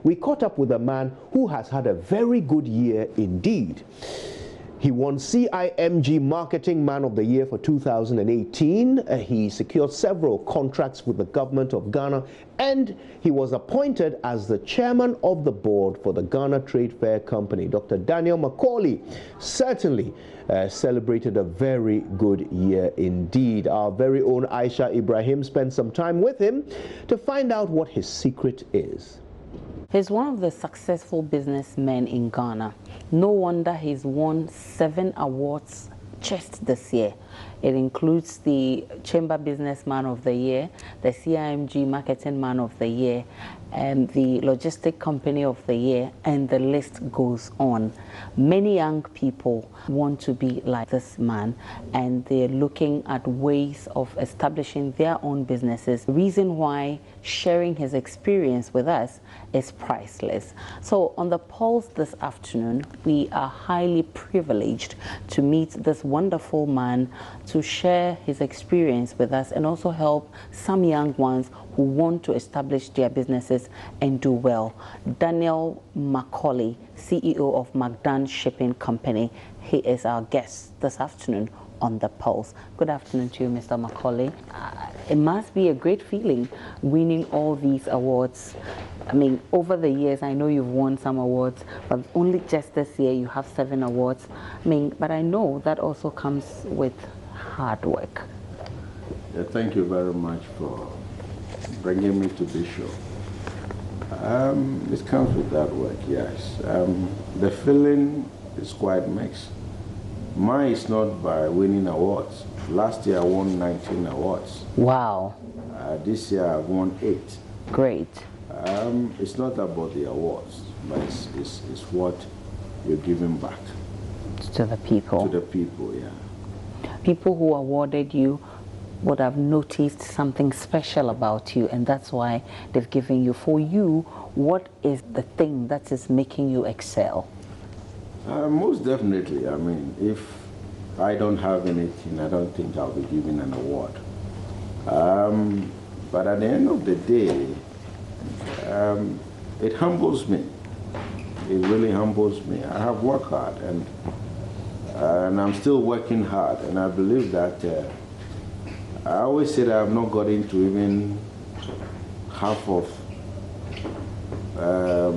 we caught up with a man who has had a very good year indeed. He won CIMG Marketing Man of the Year for 2018. He secured several contracts with the government of Ghana, and he was appointed as the chairman of the board for the Ghana Trade Fair Company. Dr. Daniel McKorley certainly celebrated a very good year indeed. Our very own Aisha Ibrahim spent some time with him to find out what his secret is. He's one of the successful businessmen in Ghana. No wonder he's won 7 awards just this year. It includes the Chamber Businessman of the Year, the CIMG Marketing Man of the Year, and the Logistic Company of the Year, and the list goes on. Many young people want to be like this man, and they're looking at ways of establishing their own businesses. The reason why sharing his experience with us is priceless. So on the Pulse this afternoon, we are highly privileged to meet this wonderful man to share his experience with us and also help some young ones who want to establish their businesses and do well. Daniel McKorley, CEO of McDan Shipping Company. He is our guest this afternoon on the Pulse. Good afternoon to you, Mr. McKorley. It must be a great feeling winning all these awards. I mean, over the years, I know you've won some awards, but only just this year you have 7 awards. I mean, but I know that also comes with hard work. Yeah, thank you very much for bringing me to this show. It comes with that work, yes. The feeling is quite mixed. Mine is not by winning awards. Last year I won 19 awards. Wow. This year I've won 8. Great. It's not about the awards, but it's what you're giving back. To the people. To the people, yeah. People who awarded you would have noticed something special about you, and that's why they've given you. For you, what is the thing that is making you excel? Most definitely. I mean, if I don't have anything, I don't think I'll be given an award. But at the end of the day, it humbles me. It really humbles me. I have worked hard, and I'm still working hard, and I believe that I always say that I've not got into even half of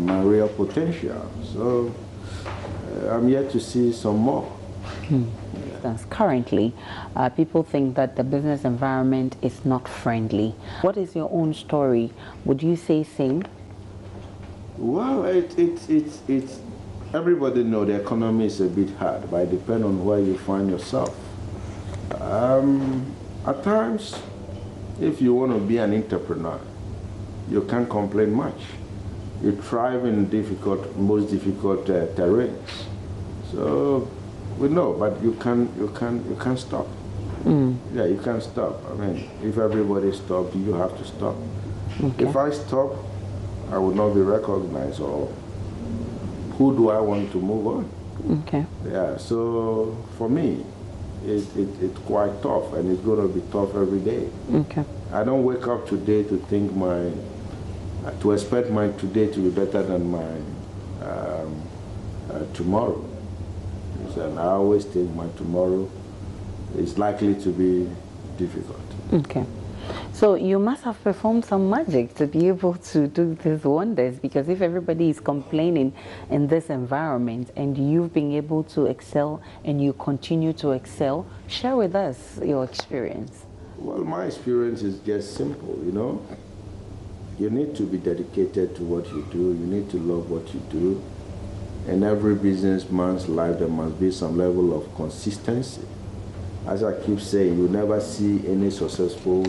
my real potential. So I'm yet to see some more. Currently, people think that the business environment is not friendly. What is your own story? Would you say same? Well, it's everybody know the economy is a bit hard, but it depends on where you find yourself. At times, if you want to be an entrepreneur, you can't complain much. You thrive in most difficult terrains. So we know, but you can't stop. Yeah, you can't stop. I mean, if everybody stops, you have to stop. Okay. If I stop, I would not be recognized. Or who do I want to move on? Okay. Yeah. So for me, it's quite tough, and it's going to be tough every day. Okay. I don't wake up today to think to expect my today to be better than my tomorrow. And I always think my tomorrow is likely to be difficult. Okay. So you must have performed some magic to be able to do these wonders, because if everybody is complaining in this environment and you've been able to excel and you continue to excel, share with us your experience. Well, my experience is just simple, you know. You need to be dedicated to what you do. You need to love what you do. In every businessman's life, there must be some level of consistency. As I keep saying, you never see any successful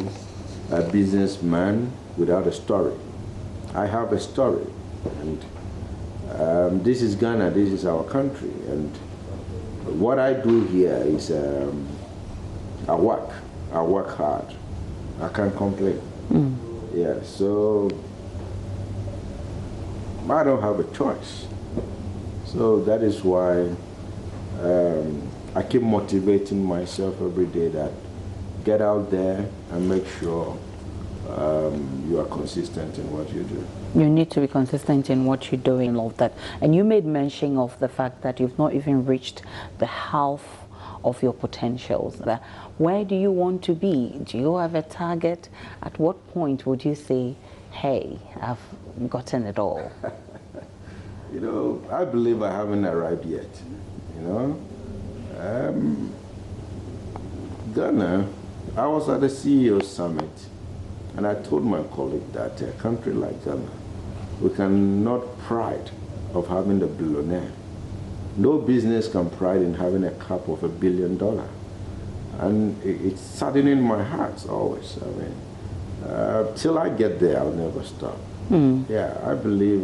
businessman without a story. I have a story, and this is Ghana, this is our country, and what I do here is I work hard. I can't complain. Yeah, so I don't have a choice. So that is why I keep motivating myself every day that get out there and make sure you are consistent in what you do. You need to be consistent in what you're doing, all of that. And you made mention of the fact that you've not even reached the half of your potentials. Where do you want to be? Do you have a target? At what point would you say, hey, I've gotten it all? You know, I believe I haven't arrived yet. You know, Ghana, I was at the CEO summit, and I told my colleague that a country like Ghana, we cannot pride of having the billionaire. No business can pride in having a cap of $1 billion. And it's saddening my heart always. I mean, till I get there, I'll never stop. Yeah, I believe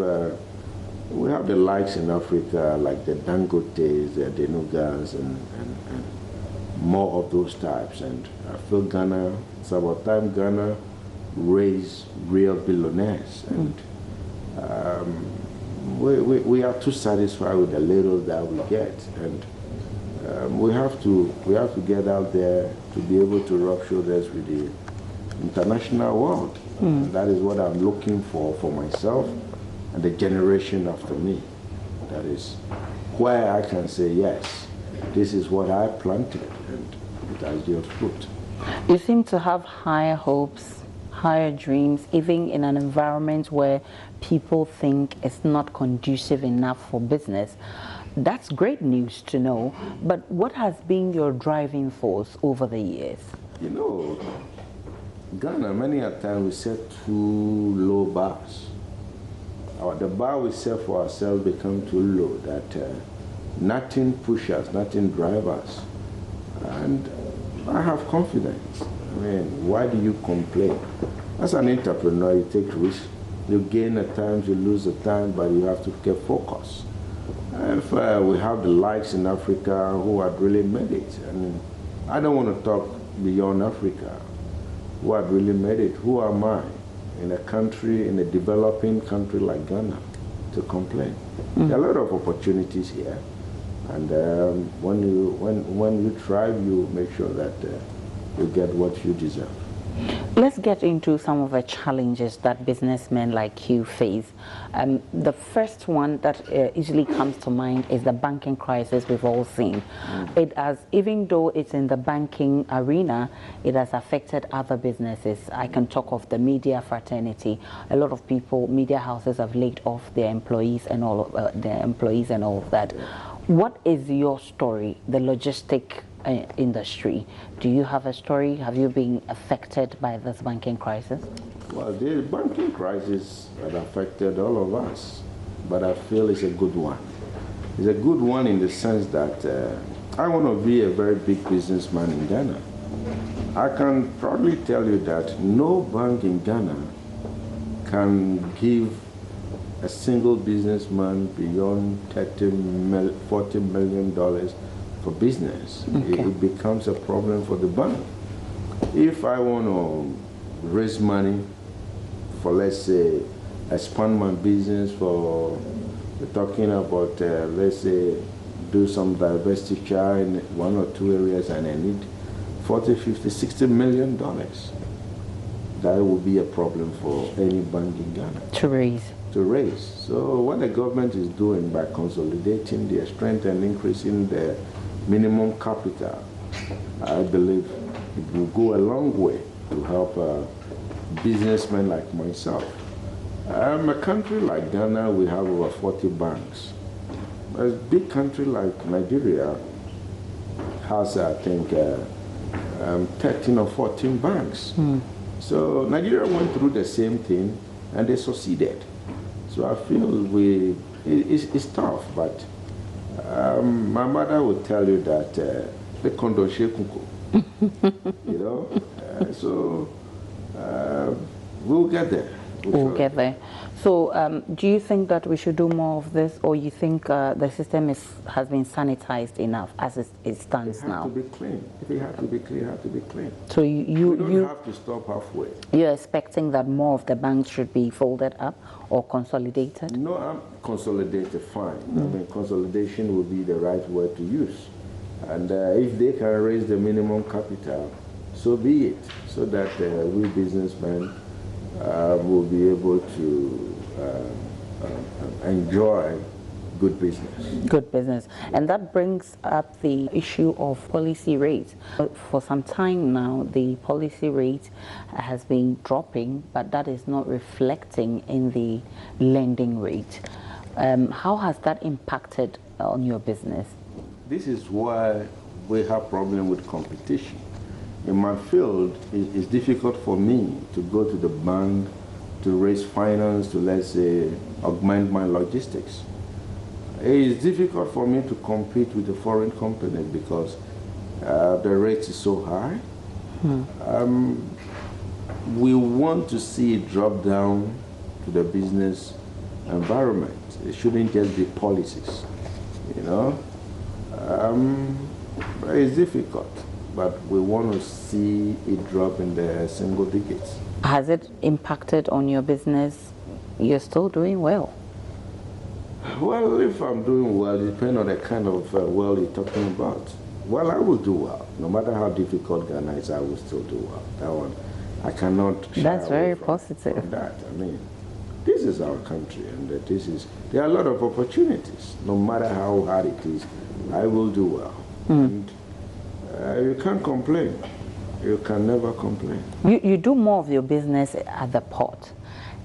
we have the likes in Africa, like the Dangotes, the Denugans, and more of those types. And I feel Ghana, it's about time Ghana raise real billionaires. And we are too satisfied with the little that we get. And we have to get out there to be able to rub shoulders with the international world. And that is what I'm looking for myself and the generation after me. That is where I can say, yes, this is what I planted, and it has yield fruit. You seem to have higher hopes, higher dreams, even in an environment where people think it's not conducive enough for business. That's great news to know, but what has been your driving force over the years? You know, Ghana, many a time we set too low bars. The bar we set for ourselves become too low, that nothing pushes us, nothing drives us. And I have confidence. I mean, why do you complain? As an entrepreneur, you take risks. You gain at times, you lose at times, but you have to keep focus. If we have the likes in Africa who had really made it, and I don't want to talk beyond Africa, who had really made it, who am I in a country, in a developing country like Ghana, to complain? There are a lot of opportunities here, and when you thrive, you make sure that you get what you deserve. Let's get into some of the challenges that businessmen like you face. The first one that easily comes to mind is the banking crisis we've all seen. It has, even though it's in the banking arena, it has affected other businesses. I can talk of the media fraternity. A lot of people, media houses have laid off their employees and all of that. What is your story, the logistic industry? Do you have a story? Have you been affected by this banking crisis? Well, the banking crisis has affected all of us, but I feel it's a good one. It's a good one in the sense that I want to be a very big businessman in Ghana. I can proudly tell you that no bank in Ghana can give a single businessman beyond $40 million for business. Okay. It becomes a problem for the bank. If I want to raise money for, let's say, expand my business for, we're talking about, let's say, do some divestiture in one or two areas, and I need $40, $50, $60 million, that will be a problem for any bank in Ghana. To raise. So what the government is doing by consolidating their strength and increasing the minimum capital, I believe it will go a long way to help businessmen like myself. A country like Ghana, we have over 40 banks. A big country like Nigeria has, I think, 13 or 14 banks. So Nigeria went through the same thing, and they succeeded. So I feel it's tough, but my mother would tell you that the kondo shekuko, you know. So we'll get there. We'll get there. So do you think that we should do more of this, or you think the system has been sanitized enough as it stands now? It has to be clean. If it has to be clean, it has to be clean. So you don't have to stop halfway. You're expecting that more of the banks should be folded up or consolidated? No, I'm consolidated, fine. I mean, consolidation would be the right word to use. And if they can raise the minimum capital, so be it, so that we businessmen will be able to enjoy good business. Good business. And that brings up the issue of policy rate. For some time now, the policy rate has been dropping, but that is not reflecting in the lending rate. How has that impacted on your business? This is why we have problem with competition. In my field, it's difficult for me to go to the bank to raise finance to, let's say, augment my logistics. It's difficult for me to compete with the foreign companies because the rate is so high. We want to see it drop down to the business environment. It shouldn't just be policies, you know. It's difficult, but we want to see it drop in the single digits. Has it impacted on your business? You're still doing well. Well, if I'm doing well, it depends on the kind of well you're talking about. Well, I will do well. No matter how difficult Ghana is, I will still do well. That one, I cannot shy That's very away positive. from that. I mean, this is our country, and there are a lot of opportunities. No matter how hard it is, I will do well. And you can't complain. You can never complain. You do more of your business at the port.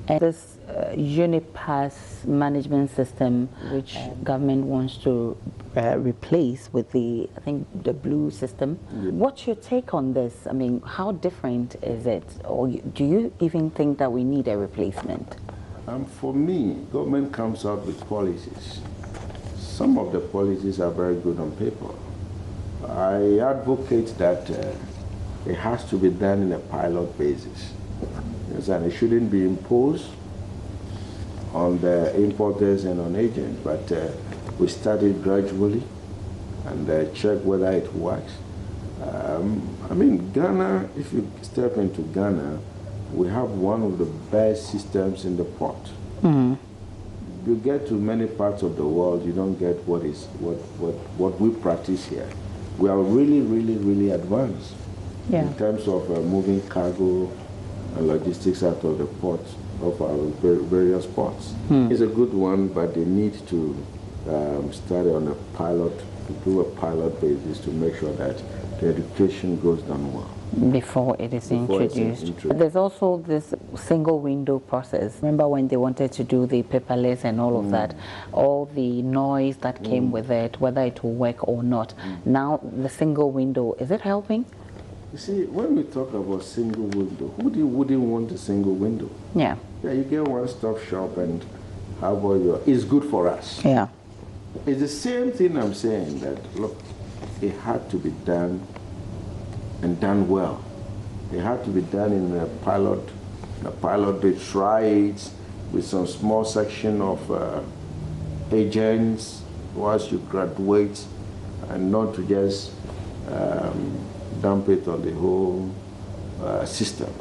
And this Unipass management system, which government wants to replace with the, I think, the blue system. What's your take on this? I mean, how different is it? Or do you even think that we need a replacement? For me, government comes out with policies. Some of the policies are very good on paper. I advocate that it has to be done in a pilot basis. And it shouldn't be imposed on the importers and on agents, but we start it gradually and check whether it works. I mean, Ghana, if you step into Ghana, we have one of the best systems in the port. You get to many parts of the world, you don't get what we practice here. We are really, really, really advanced in terms of moving cargo and logistics out of the port of our various ports. It's a good one, but they need to start on a pilot, to do a pilot basis to make sure that the education goes down well. Before it is introduced. There's also this single window process. Remember when they wanted to do the paperless and all of that, all the noise that came with it, whether it will work or not. Now the single window, is it helping? You see, when we talk about single window, who wouldn't want a single window? Yeah. Yeah, you get one-stop shop and how about your, it's good for us. Yeah. It's the same thing I'm saying, that look, it had to be done and done well. It had to be done in a pilot. They try it with some small section of agents once you graduate, and not to just dump it on the whole system.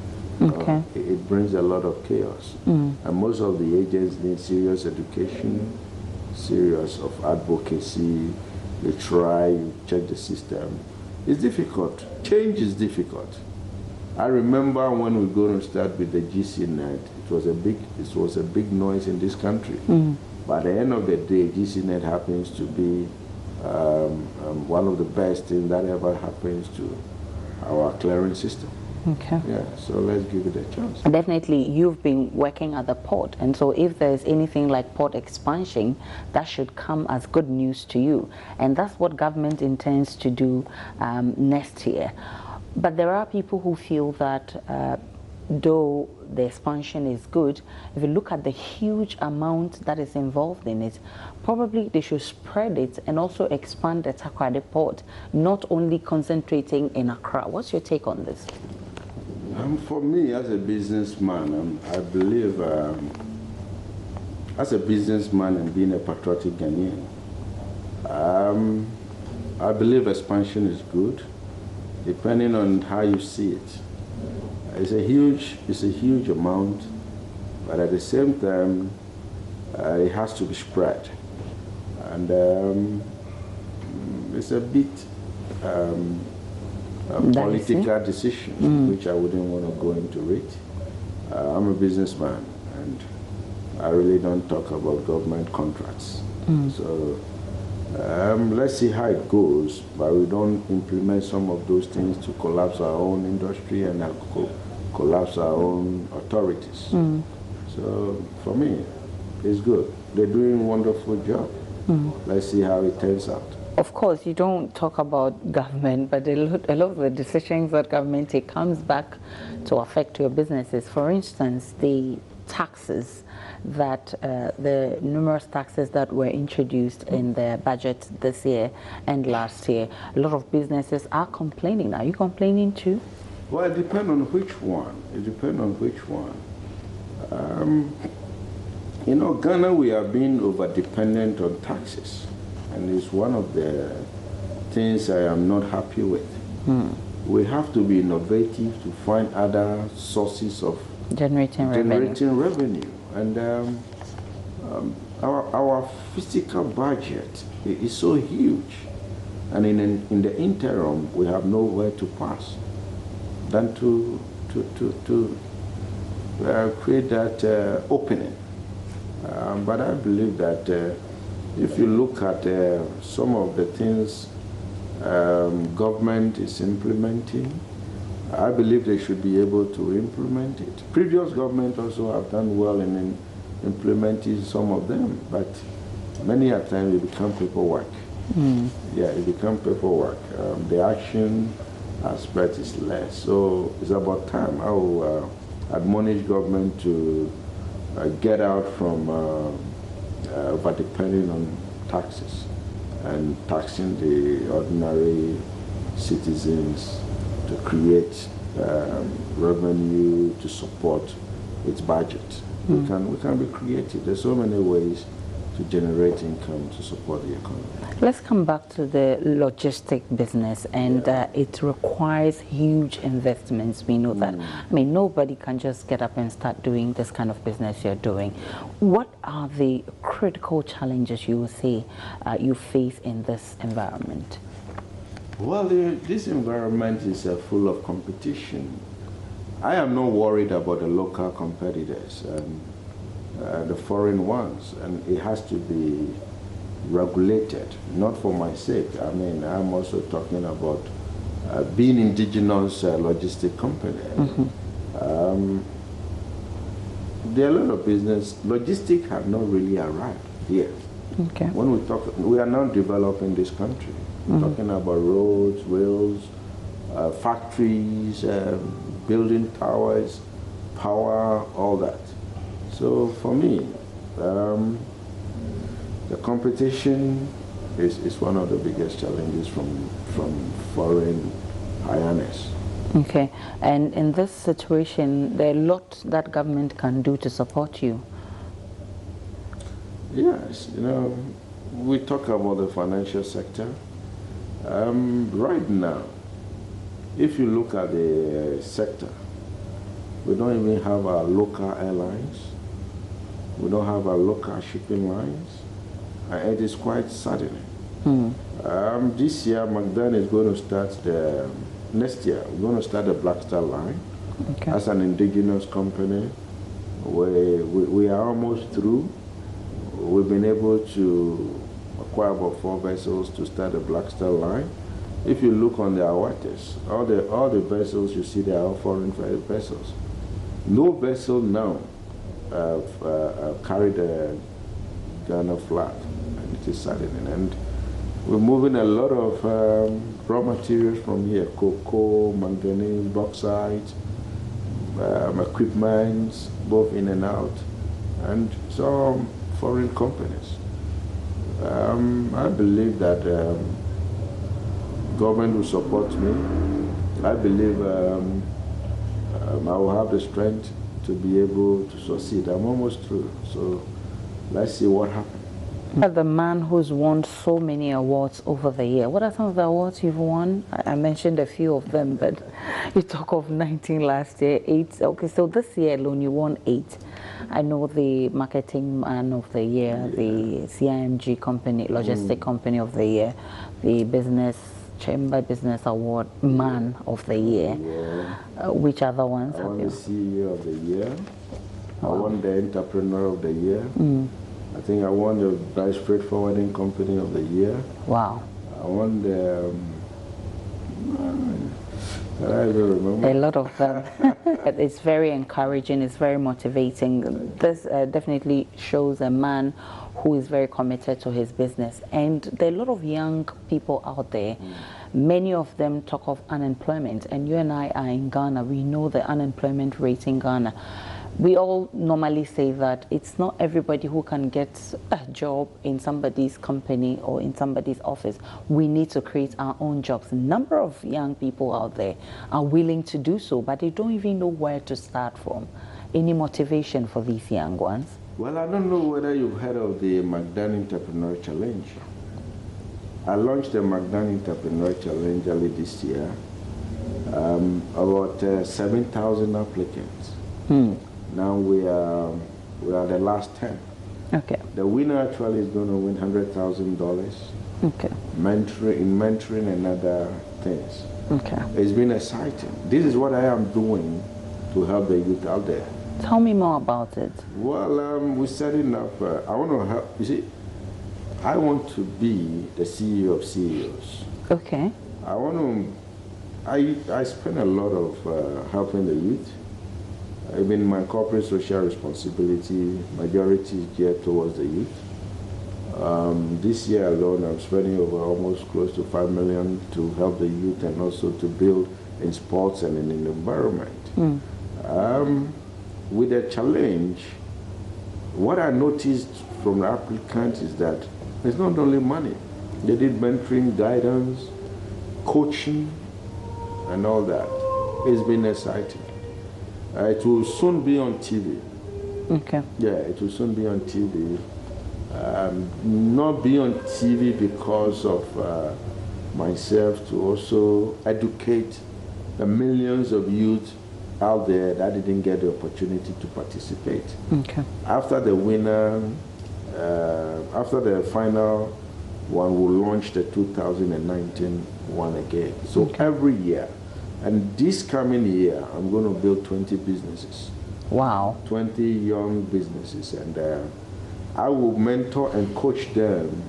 Okay. It brings a lot of chaos. And most of the agents need serious education, serious of advocacy. You try, you check the system. It's difficult. Change is difficult. I remember when we were going to start with the GCNet, it was a big noise in this country. But at the end of the day, GCNet happens to be one of the best things that ever happens to our clearing system. Okay. Yeah, so let's give it a chance. Definitely, you've been working at the port, and so if there's anything like port expansion, that should come as good news to you. And that's what government intends to do next year. But there are people who feel that though the expansion is good, if you look at the huge amount that is involved in it, probably they should spread it and also expand the Takoradi port, not only concentrating in Accra. What's your take on this? For me, as a businessman, I believe, as a businessman and being a patriotic Ghanaian, I believe expansion is good, depending on how you see it. It's a huge amount, but at the same time, it has to be spread, and it's a bit. Political decisions, which I wouldn't want to go into it. I'm a businessman, and I really don't talk about government contracts. So let's see how it goes, but we don't implement some of those things to collapse our own industry and collapse our own authorities. So for me, it's good. They're doing a wonderful job. Let's see how it turns out. Of course, you don't talk about government, but a lot of the decisions that government take comes back to affect your businesses. For instance, the taxes that the numerous taxes that were introduced in the budget this year and last year. A lot of businesses are complaining. Are you complaining too? Well, it depends on which one. It depends on which one. You know, Ghana, we are being over-dependent on taxes. And it's one of the things I am not happy with. We have to be innovative to find other sources of generating revenue. And our fiscal budget is so huge. And in the interim, we have nowhere to pass than to create that opening. But I believe that if you look at some of the things government is implementing, I believe they should be able to implement it. Previous government also have done well in implementing some of them, but many a time it become paperwork. Yeah, it become paperwork. The action aspect is less. So it's about time. I will admonish government to get out from over-depending on taxes and taxing the ordinary citizens to create revenue to support its budget. We can be creative. There's so many ways to generate income to support the economy. Let's come back to the logistic business, and it requires huge investments. We know that. I mean, nobody can just get up and start doing this kind of business you're doing. What are the critical challenges you will say you face in this environment? Well, this environment is full of competition. I am not worried about the local competitors, the foreign ones, and it has to be regulated, not for my sake. I mean, I'm also talking about being indigenous logistic company. There are a lot of business. Logistics have not really arrived here. Okay. When we talk, we are now developing this country. We're talking about roads, rails, factories, building towers, power, all that. So for me, the competition is one of the biggest challenges from foreign hires. Okay, and in this situation, there are a lot that government can do to support you. Yes, you know, we talk about the financial sector. Right now, if you look at the sector, we don't even have our local airlines. We don't have our local shipping lines. And it is quite saddening. This year, McDan is going to start next year, we're going to start the Black Star line as an indigenous company. We are almost through. We've been able to acquire about 4 vessels to start the Black Star line. If you look on the Awates, all the vessels you see, they are all foreign vessels. No vessel now carry the Ghana flag, and it is saddening. And we're moving a lot of raw materials from here: cocoa, manganese, bauxite, equipment, both in and out, and some foreign companies. I believe that government will support me. I believe I will have the strength to be able to succeed. I'm almost through, so let's see what happens. The man who's won so many awards over the year, what are some of the awards you've won? I mentioned a few of them, but you talk of 19 last year, 8. Okay, so this year alone you won 8. I know the Marketing Man of the Year, the CIMG Company, Logistic Company of the Year, the Business Chamber Business Award Man of the Year. Which other ones I have won you? the CEO of the Year. I Wow. won the Entrepreneur of the Year. I think I won the Price Freight Forwarding Company of the Year. Wow. I won the... I don't even remember. A lot of them. It's very encouraging. It's very motivating. This definitely shows a man who is very committed to his business. And there are a lot of young people out there. Many of them talk of unemployment. And you and I are in Ghana. We know the unemployment rate in Ghana. We all normally say that it's not everybody who can get a job in somebody's company or in somebody's office. We need to create our own jobs. A number of young people out there are willing to do so, but they don't even know where to start from. Any motivation for these young ones? Well, I don't know whether you've heard of the McDan Entrepreneur Challenge. I launched the McDan Entrepreneur Challenge early this year. About 7,000 applicants. Now we are the last 10. Okay. The winner actually is going to win $100,000. Okay. Mentoring and other things. Okay. It's been exciting. This is what I am doing to help the youth out there. Tell me more about it. Well, we're setting up. I want to help. You see, I want to be the CEO of CEOs. Okay. I want to. I spend a lot of helping the youth. I mean, my corporate social responsibility majority is geared towards the youth. This year alone, I'm spending over almost close to $5 million to help the youth and also to build in sports and in the environment. With the challenge, what I noticed from the applicants is that it's not only money. They did mentoring, guidance, coaching, and all that. It's been exciting. It will soon be on TV. Okay. Yeah, it will soon be on TV. Not be on TV because of myself, to also educate the millions of youth out there that didn't get the opportunity to participate. Okay. After the winner, after the final one, we'll launch the 2019 one again. So every year. And this coming year, I'm going to build 20 businesses. Wow. 20 young businesses. And I will mentor and coach them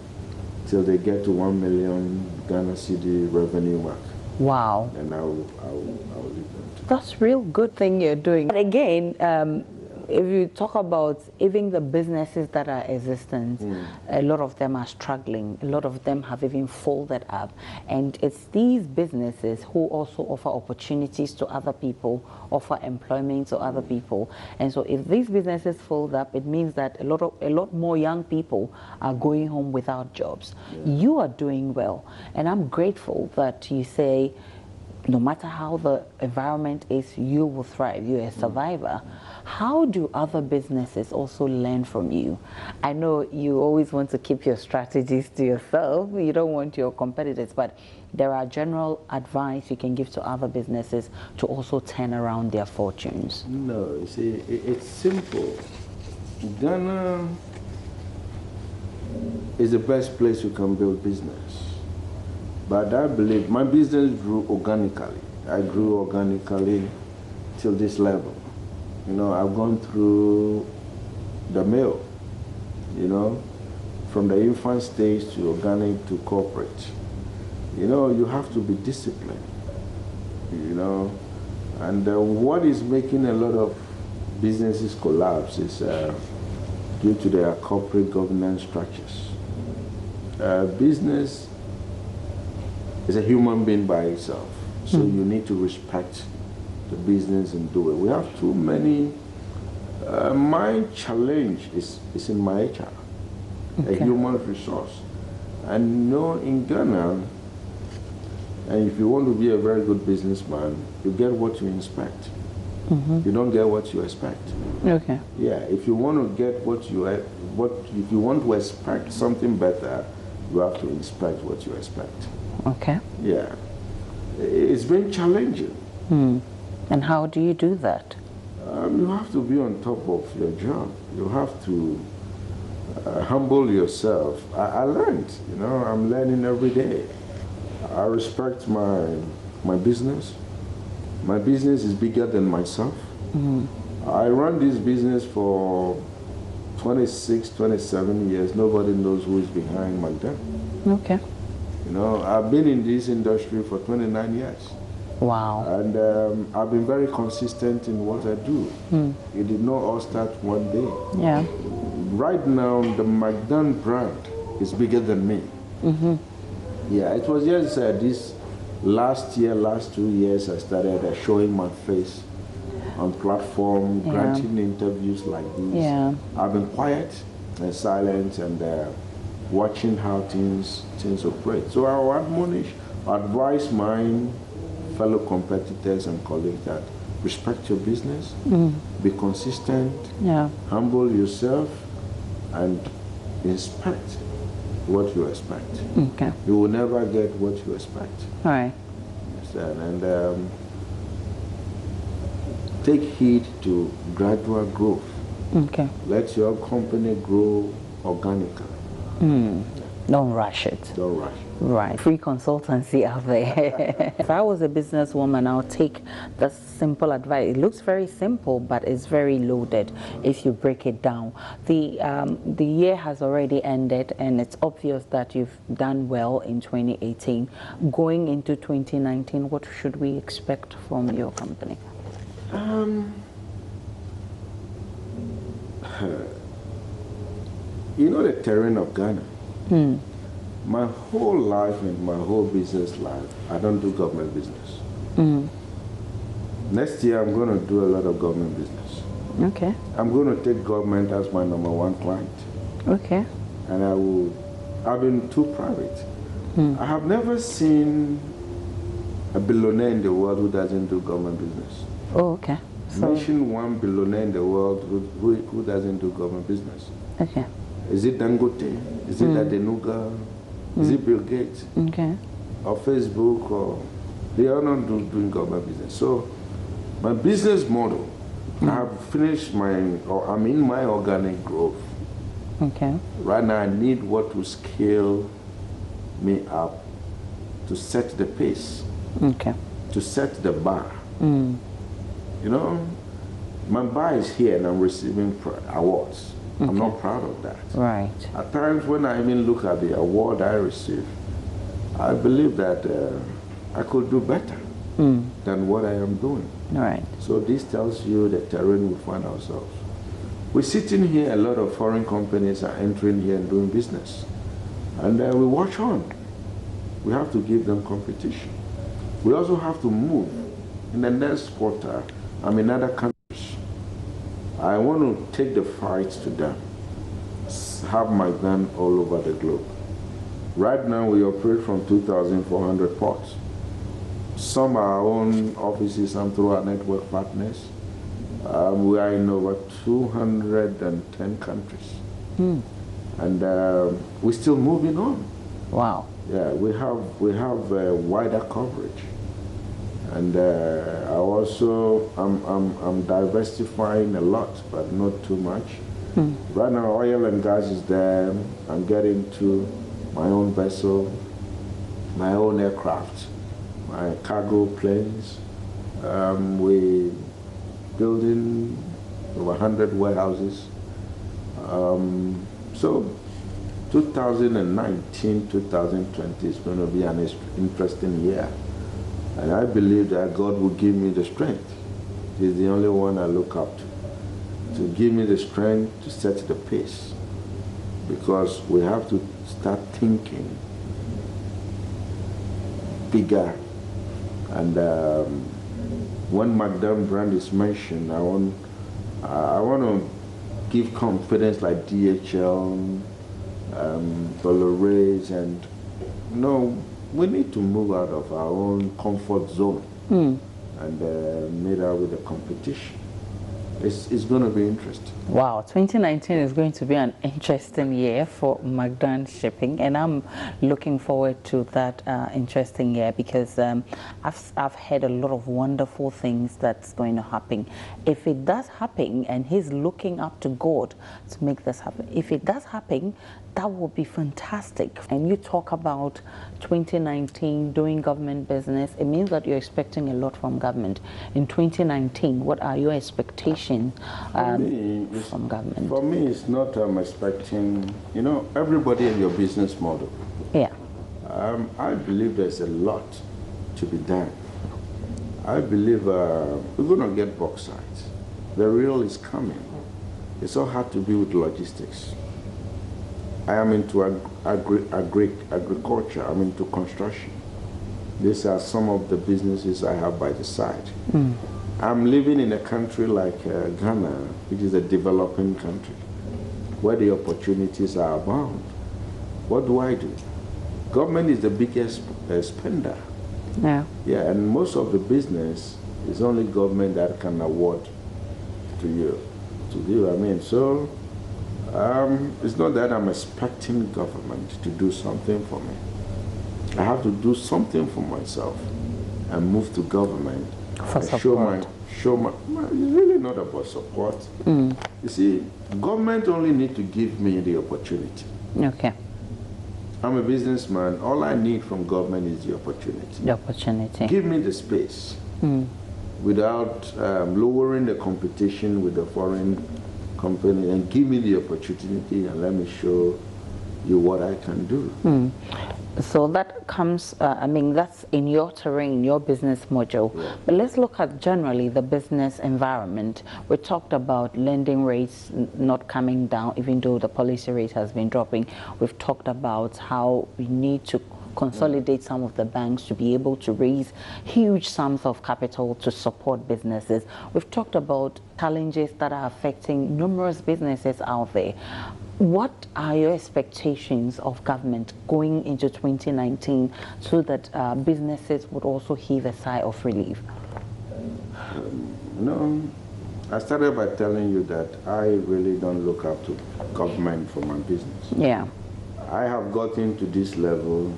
till they get to 1 million Ghana cedi revenue mark. Wow. And I will lead them to. That's real good thing you're doing. But again, if you talk about even the businesses that are existent, a lot of them are struggling. A lot of them have even folded up. And it's these businesses who also offer opportunities to other people, offer employment to other people. And so if these businesses fold up, it means that a lot more young people are going home without jobs. Yeah. You are doing well. And I'm grateful that you say, no matter how the environment is, you will thrive. You're a survivor. How do other businesses also learn from you? I know you always want to keep your strategies to yourself. You don't want your competitors, but there are general advice you can give to other businesses to also turn around their fortunes. No, you see, it's simple. Ghana is the best place you can build business. But I believe my business grew organically. I grew organically till this level. You know, I've gone through the mill, you know, from the infant stage to organic to corporate. You know, you have to be disciplined, you know. And what is making a lot of businesses collapse is due to their corporate governance structures. Business is a human being by itself, so you need to respect the business and do it. We have too many. My challenge is in my HR, a human resource. And know in Ghana, and if you want to be a very good businessman, you get what you inspect. You don't get what you expect. Okay. Yeah, if you want to get if you want to expect something better, you have to inspect what you expect. Okay. Yeah, it's been challenging. And how do you do that? You have to be on top of your job. You have to humble yourself. I learned, you know, I'm learning every day. I respect my business. My business is bigger than myself. I run this business for 26, 27 years. Nobody knows who is behind McDan. Okay. You know, I've been in this industry for 29 years. Wow. And I've been very consistent in what I do. It did not all start one day. Yeah. Right now, the McDan brand is bigger than me. Yeah, it was just this last 2 years, I started showing my face on platform, granting interviews like this. Yeah. I've been quiet and silent and watching how things operate. So I would advise my fellow competitors and colleagues that respect your business, be consistent, humble yourself, and inspect what you expect. Okay. You will never get what you expect. All right. And take heed to gradual growth. Okay. Let your company grow organically. Don't rush it. Don't rush. Right. Free consultancy out there. If I was a businesswoman, I'll take the simple advice. It looks very simple, but it's very loaded if you break it down. The year has already ended, and it's obvious that you've done well in 2018. Going into 2019, what should we expect from your company? You know the terrain of Ghana? My whole life and my whole business life, I don't do government business. Next year, I'm going to do a lot of government business. Okay. I'm going to take government as my #1 client. Okay. And I've been too private. I have never seen a billionaire in the world who doesn't do government business. Oh, okay. So, Mention one billionaire in the world who doesn't do government business. okay. Is it Dangote? Is it Adenuga? Is it Bill Gates? Okay. Or Facebook? Or they are not doing government business. So my business model, I have finished I'm in my organic growth. Okay. Right now I need what will scale me up to set the pace, Okay. to set the bar. You know, my bar is here and I'm receiving awards. I'm not proud of that. Right. At times when I even look at the award I receive, I believe that I could do better than what I am doing. Right. So this tells you the terrain we find ourselves. We're sitting here, a lot of foreign companies are entering here and doing business. And we watch on. We have to give them competition. We also have to move. In the next quarter, I'm in other countries. I want to take the fight to them, have McDan all over the globe. Right now, we operate from 2,400 ports. Some are our own offices, some through our network partners. We are in over 210 countries. And we're still moving on. Wow. Yeah, we have wider coverage. And I'm diversifying a lot, but not too much. Right now, oil and gas is there. I'm getting to my own vessel, my own aircraft, my cargo planes. We're building over 100 warehouses. So 2019, 2020 is going to be an interesting year. And I believe that God will give me the strength. He's the only one I look up to give me the strength to set the pace. Because we have to start thinking bigger. And when McDan brand is mentioned, I want to give confidence like DHL, Dolores, and we need to move out of our own comfort zone and meet out with the competition. It's going to be interesting. Wow, 2019 is going to be an interesting year for McDan Shipping, and I'm looking forward to that interesting year because I've heard a lot of wonderful things that's going to happen. If it does happen, and he's looking up to God to make this happen, if it does happen, that would be fantastic. And you talk about 2019 doing government business. It means that you're expecting a lot from government. In 2019, what are your expectations from government? For me, it's not expecting, you know, everybody in your business model. Yeah. I believe there's a lot to be done. I believe we're going to get bauxite. The real is coming. It's all had to do with logistics. I am into agriculture. I'm into construction. These are some of the businesses I have by the side. I'm living in a country like Ghana, which is a developing country, where the opportunities are abound. What do? Government is the biggest spender. Yeah. Yeah, and most of the business is only government that can award to you. To do, I mean, so it's not that I'm expecting government to do something for me. I have to do something for myself and move to government for support. It's really not about support. You see, government only need to give me the opportunity. Okay. I'm a businessman. All I need from government is the opportunity. The opportunity. Give me the space without lowering the competition with the foreign company, and give me the opportunity and let me show you what I can do. So that comes, I mean, that's in your terrain, your business module. Yeah. But let's look at generally the business environment. We talked about lending rates not coming down, even though the policy rate has been dropping. We've talked about how we need to consolidate some of the banks to be able to raise huge sums of capital to support businesses. We've talked about challenges that are affecting numerous businesses out there. What are your expectations of government going into 2019 so that businesses would also heave a sigh of relief? I started by telling you that I really don't look up to government for my business. Yeah. I have gotten to this level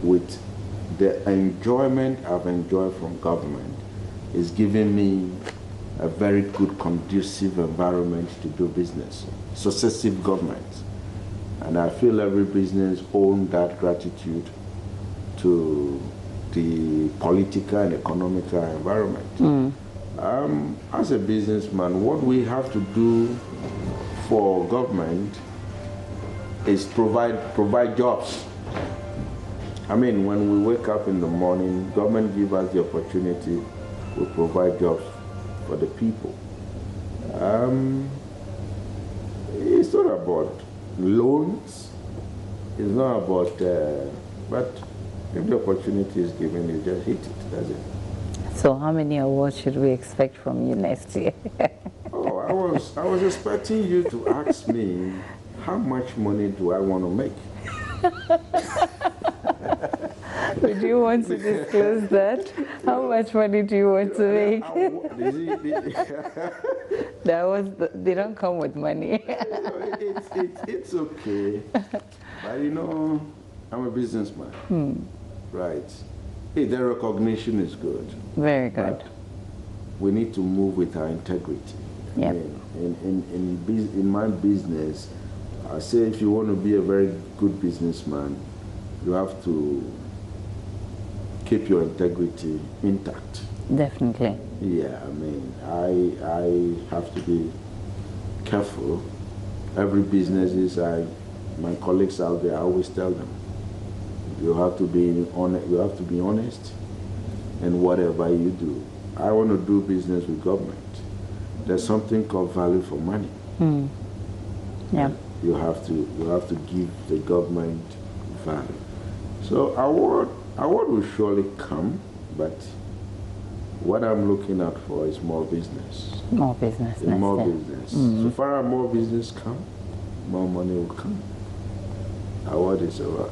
with the enjoyment I've enjoyed from government is giving me a very good conducive environment to do business, successive governments. And I feel every business owes that gratitude to the political and economical environment. As a businessman, what we have to do for government is provide jobs. I mean, when we wake up in the morning, government gives us the opportunity to provide jobs for the people. It's not about loans. It's not about, but if the opportunity is given, you just hit it. That's it. So how many awards should we expect from you next year? Oh, I was expecting you to ask me how much money do I want to make. Would you want to disclose that? How much money do you want to make? They don't come with money. It's okay. But you know, I'm a businessman. Right. Hey, the recognition is good. Very good. But we need to move with our integrity. Yeah. In my business, I say if you want to be a very good businessman, you have to keep your integrity intact. Definitely. Yeah, I mean, I have to be careful. Every business my colleagues out there, I always tell them, you have to be honest in whatever you do. I want to do business with government. There's something called value for money. Yeah. You have to give the government value. So award will surely come, but what I'm looking out for is more business. More business. More business. So far as more business come, more money will come. Award is a lot.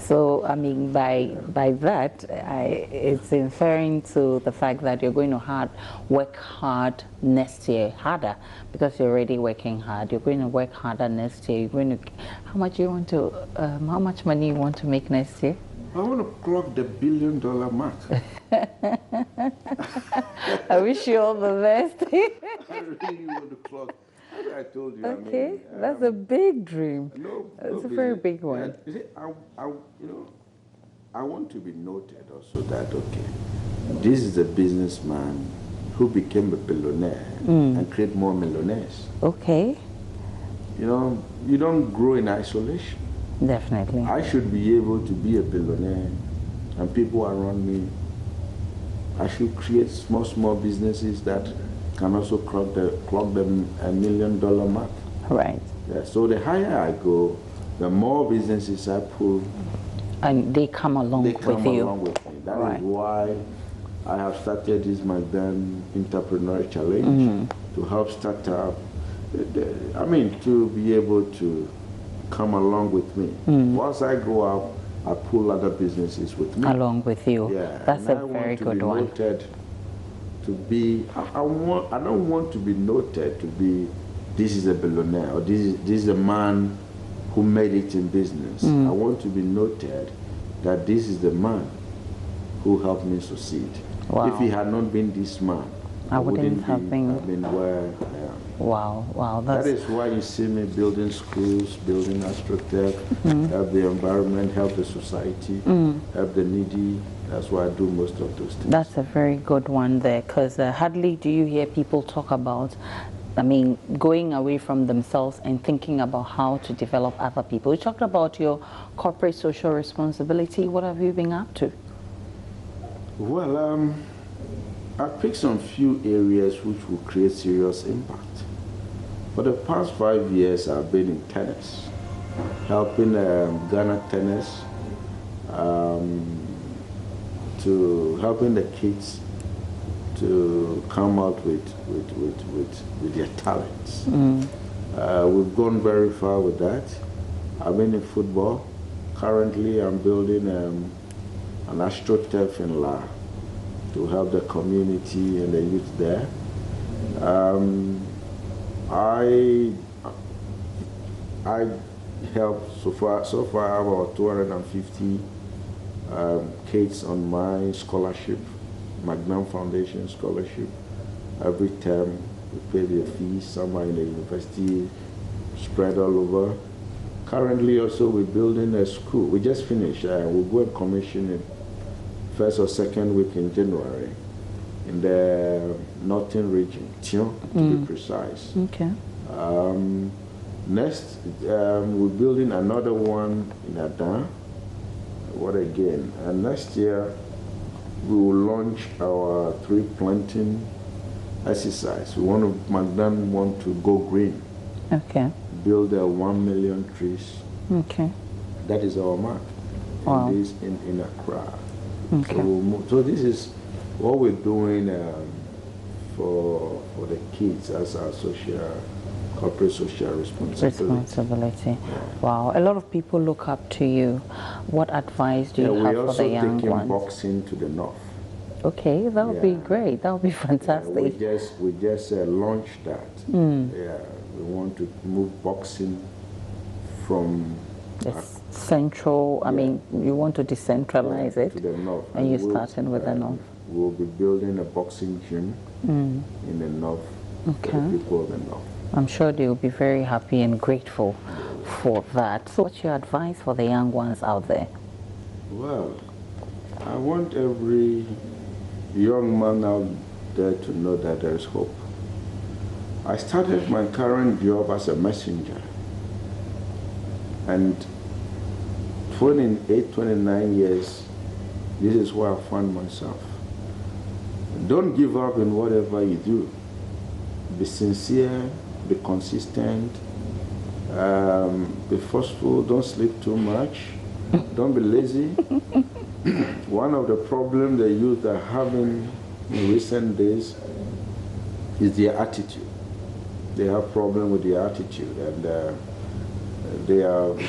So, I mean, by that, it's inferring to the fact that you're going to work hard next year, harder, because you're already working hard. You're going to work harder next year. You're going to, how much money you want to make next year? I want to clock the $1 billion mark. I wish you all the best. I really want to clock. I told you. Okay, I mean, that's a big dream. no, It's no a very business. big one. You see, I want to be noted also that, okay, this is a businessman who became a billionaire and create more millionaires. Okay, You know, you don't grow in isolation. definitely. I should be able to be a billionaire and people around me, I should create small businesses that can also clock the $1 million mark. Right. Yeah, so the higher I go, the more businesses I pull, And they come along they with come you. along with me. That Right. is why I have started this McDan Entrepreneur Challenge to help start up, I mean, to be able to come along with me. Once I grow up, I pull other businesses with me. Along with you. Yeah, That's and a I very want to good be one. Noted to be, I don't want to be noted to be, this is a billionaire or this is a man who made it in business. I want to be noted that this is the man who helped me succeed. Wow. If he had not been this man, I wouldn't have been where I am. Wow, That is why you see me building schools, building AstroTech, help the environment, help the society, help the needy. That's why I do most of those things. That's a very good one there, because hardly do you hear people talk about, I mean, going away from themselves and thinking about how to develop other people. You talked about your corporate social responsibility. What have you been up to? Well, I picked some few areas which will create serious impact. For the past 5 years, I've been in tennis, helping Ghana tennis, to helping the kids to come out with their talents. We've gone very far with that. I've been in football. Currently, I'm building an AstroTurf in La to help the community and the youth there. I helped so far I have about 250 kids on my scholarship, McDan Foundation scholarship. Every term we pay their fees. Some are in the university, spread all over. Currently also we're building a school. We just finished. We'll go and commission it first or second week in January in the northern region, Tion, to be precise. Okay. Next, we're building another one in Adan. What again? And next year, we will launch our tree planting exercise. McDan want to go green. Okay. Build 1 million trees. Okay. That is our mark. Wow. In Accra. Okay. So we'll move. So this is what we're doing for the kids as our corporate social responsibility. Wow. A lot of people look up to you. What advice do you have for the young ones? We're also taking boxing to the north. Okay, that would be great. That would be fantastic. We just launched that. Yeah, we want to move boxing from central. I mean, you want to decentralize it to the north, and you're starting with the north. We'll be building a boxing gym in the north for the people of the north. I'm sure they will be very happy and grateful for that. So what's your advice for the young ones out there? Well, I want every young man out there to know that there is hope. I started my current job as a messenger, and 29 years, this is where I found myself. Don't give up in whatever you do. Be sincere, be consistent, be forceful, don't sleep too much, don't be lazy. One of the problems the youth are having in recent days is their attitude. They have problem with their attitude, and they have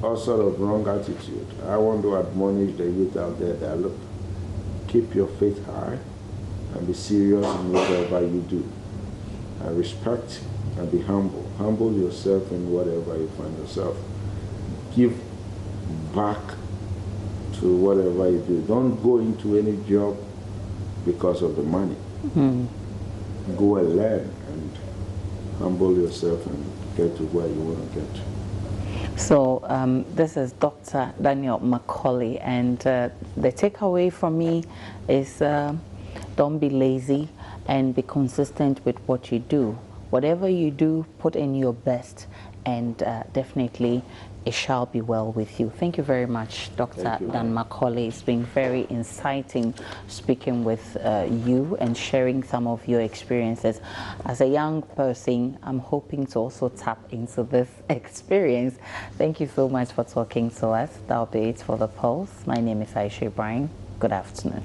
all sort of wrong attitude. I want to admonish the youth out there that, look, keep your faith high and be serious in whatever you do. And respect and be humble. Humble yourself in whatever you find yourself. Give back to whatever you do. Don't go into any job because of the money. Go and learn and humble yourself and get to where you want to get. So this is Dr. Daniel McKorley, and the takeaway from me is don't be lazy and be consistent with what you do. Whatever you do, put in your best, and definitely it shall be well with you. Thank you very much, Dr. Dan McKorley. It's been very inciting speaking with you and sharing some of your experiences. As a young person, I'm hoping to also tap into this experience. Thank you so much for talking to us. That'll be it for The Pulse. My name is Aisha Ibrahim. Good afternoon.